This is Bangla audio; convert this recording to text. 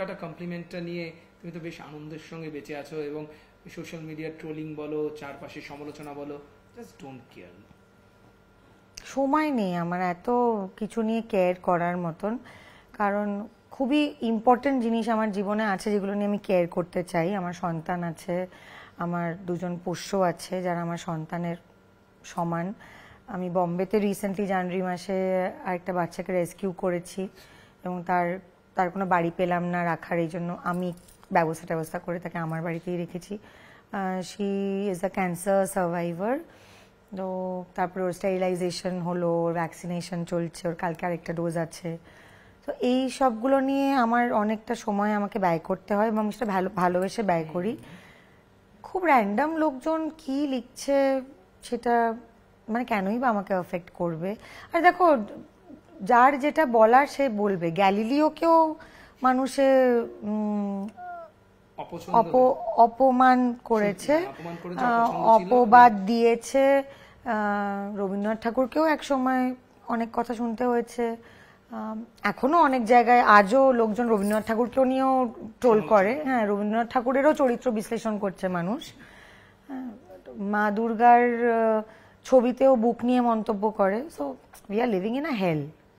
কাটা কমপ্লিমেন্টটা নিয়ে তুমি তো বেশ আনন্দের সঙ্গে বেঁচে আছো, এবং সোশ্যাল মিডিয়ার ট্রোলিং বলো, চারপাশে সমালোচনা বলো, জাস্ট ডোন্ট কেয়ার। সময় নেই আমার এত কিছু নিয়ে কেয়ার করার মতন, কারণ খুবই ইম্পর্টেন্ট জিনিস আমার জীবনে আছে যেগুলো নিয়ে আমি কেয়ার করতে চাই। আমার সন্তান আছে, আমার দুজন পোষ্য আছে যারা আমার সন্তানের সমান। আমি বম্বেতে রিসেন্টলি জানুয়ারি মাসে আরেকটা বাচ্চাকে রেস্কিউ করেছি, এবং তার কোনো বাড়ি পেলাম না রাখার, এই জন্য আমি ব্যবস্থা করে তাকে আমার বাড়িতেই রেখেছি। She is a cancer survivor. তো তারপরে ওর স্টেরিলাইজেশন হলো, ওর ভ্যাকসিনেশন চলছে, ওর কালকে আরেকটা ডোজ আছে। তো এই সবগুলো নিয়ে আমার অনেকটা সময় আমাকে ব্যয় করতে হয়, এবং সেটা ভালোবেসে ব্যয় করি। খুব র্যান্ডম লোকজন কি লিখছে সেটা মানে কেনই বা আমাকে এফেক্ট করবে। আর দেখো, যার যেটা বলার সে বলবে। গ্যালিলিওকেও মানুষে অপমান করেছে, অপবাদ দিয়েছে। রবীন্দ্রনাথ ঠাকুরকেও এক সময় অনেক কথা শুনতে হয়েছে। এখনো অনেক জায়গায় আজও লোকজন রবীন্দ্রনাথ ঠাকুরকেও নিয়েও ট্রোল করে। হ্যাঁ, রবীন্দ্রনাথ ঠাকুরেরও চরিত্র বিশ্লেষণ করছে মানুষ। মা দুর্গার ছবিতেও বুক নিয়ে মন্তব্য করে। So we are living in a hell.